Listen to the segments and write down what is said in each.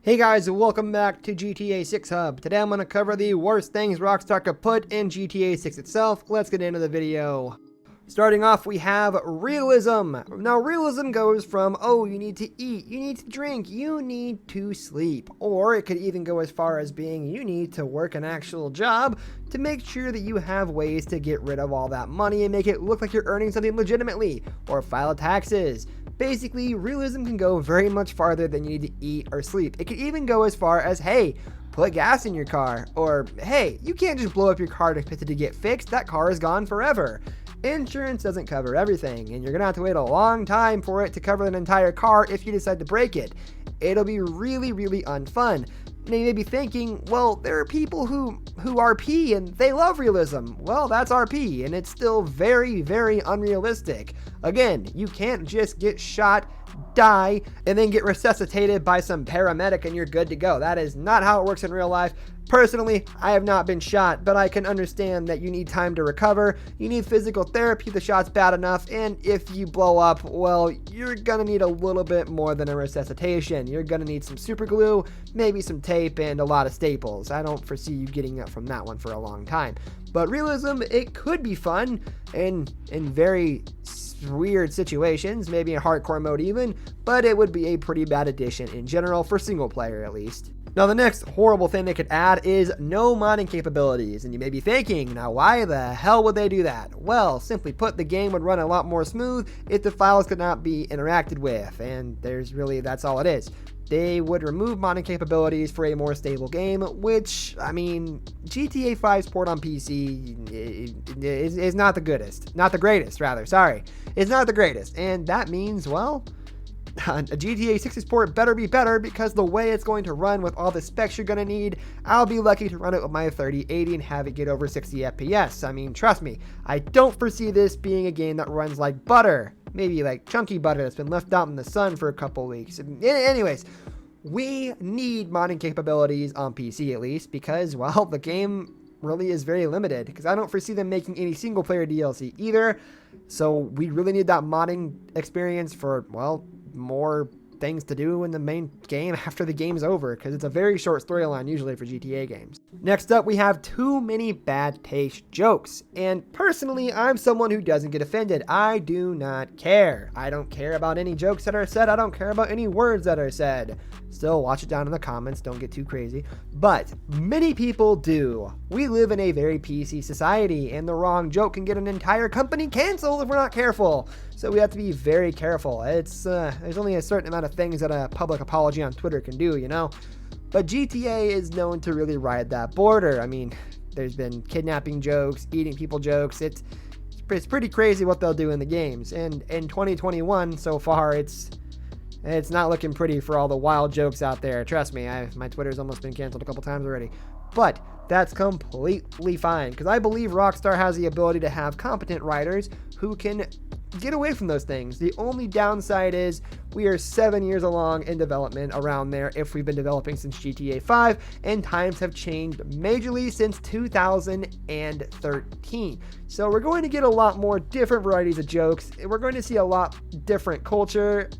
Hey guys, welcome back to GTA 6 Hub. Today I'm going to cover the worst things Rockstar could put in GTA 6 itself. Let's get into the video. Starting off, we have realism. Now, realism goes from, oh, you need to eat, you need to drink, you need to sleep. Or it could even go as far as being, you need to work an actual job to make sure that you have ways to get rid of all that money and make it look like you're earning something legitimately, or file taxes. Basically, realism can go very much farther than you need to eat or sleep. It could even go as far as, hey, put gas in your car. Or, hey, you can't just blow up your car to get fixed. That car is gone forever. Insurance doesn't cover everything, and you're going to have to wait a long time for it to cover an entire car if you decide to break it. It'll be really, really unfun. Now you may be thinking, well, there are people who RP and they love realism. Well, that's RP, and it's still very, very unrealistic. Again, you can't just get shot, die, and then get resuscitated by some paramedic and you're good to go. That is not how it works in real life. Personally, I have not been shot, but I can understand that you need time to recover, you need physical therapy if the shot's bad enough, and if you blow up, well, you're gonna need a little bit more than a resuscitation. You're gonna need some super glue, maybe some tape, and a lot of staples. I don't foresee you getting up from that one for a long time. But realism, it could be fun, and in very weird situations, maybe in hardcore mode even, but it would be a pretty bad addition in general for single player at least. Now the next horrible thing they could add is no modding capabilities, and you may be thinking, now why the hell would they do that? Well, simply put, the game would run a lot more smooth if the files could not be interacted with, and that's all it is. They would remove modding capabilities for a more stable game, which, I mean, GTA 5's port on PC is not the greatest, it's not the greatest, and that means, well, a GTA 6's port better be better, because the way it's going to run with all the specs you're going to need, I'll be lucky to run it with my 3080 and have it get over 60 FPS. I mean, trust me, I don't foresee this being a game that runs like butter. Maybe like chunky butter that's been left out in the sun for a couple weeks. Anyways, we need modding capabilities on PC at least, because, well, the game really is very limited, because I don't foresee them making any single player DLC either. So we really need that modding experience for, well, more things to do in the main game after the game's over, because it's a very short storyline usually for GTA games. Next up, we have too many bad taste jokes, and personally, I'm someone who doesn't get offended. I do not care. I don't care about any jokes that are said. I don't care about any words that are said. Still, watch it down in the comments, don't get too crazy. But many people do. We live in a very PC society, and the wrong joke can get an entire company canceled if we're not careful. So we have to be very careful. There's only a certain amount of things that a public apology on Twitter can do, you know? But GTA is known to really ride that border. I mean, there's been kidnapping jokes, eating people jokes. It's pretty crazy what they'll do in the games. And in 2021, so far, it's not looking pretty for all the wild jokes out there. Trust me, my Twitter's almost been canceled a couple times already. But that's completely fine, because I believe Rockstar has the ability to have competent writers who can get away from those things. The only downside is we are 7 years along in development, around there, if we've been developing since GTA 5, and times have changed majorly since 2013. So we're going to get a lot more different varieties of jokes. We're going to see a lot different culture.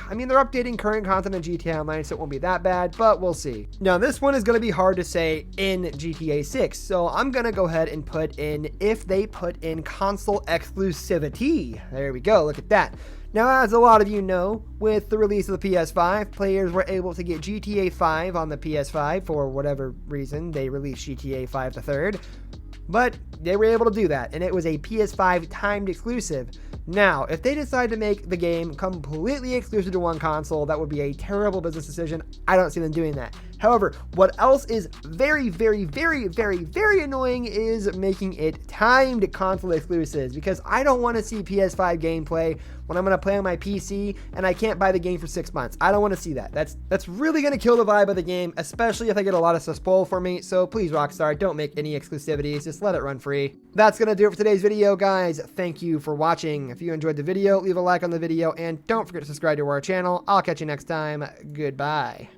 I mean, they're updating current content in GTA Online, so it won't be that bad, but we'll see. Now, this one is going to be hard to say in GTA 6, so I'm going to go ahead and put in if they put in console exclusivity. There we go, look at that. Now, as a lot of you know, with the release of the PS5, players were able to get GTA 5 on the PS5 for whatever reason. They released GTA 5 the 3rd, but they were able to do that, and it was a PS5 timed exclusive. Now, if they decide to make the game completely exclusive to one console, that would be a terrible business decision. I don't see them doing that. However, what else is very, very, very, very, very annoying is making it timed console exclusives, because I don't want to see PS5 gameplay when I'm going to play on my PC and I can't buy the game for 6 months. I don't want to see that. That's really going to kill the vibe of the game, especially if I get a lot of stuff spoiled for me. So please, Rockstar, don't make any exclusivities. Just let it run free. That's going to do it for today's video, guys. Thank you for watching. If you enjoyed the video, leave a like on the video, and don't forget to subscribe to our channel. I'll catch you next time. Goodbye.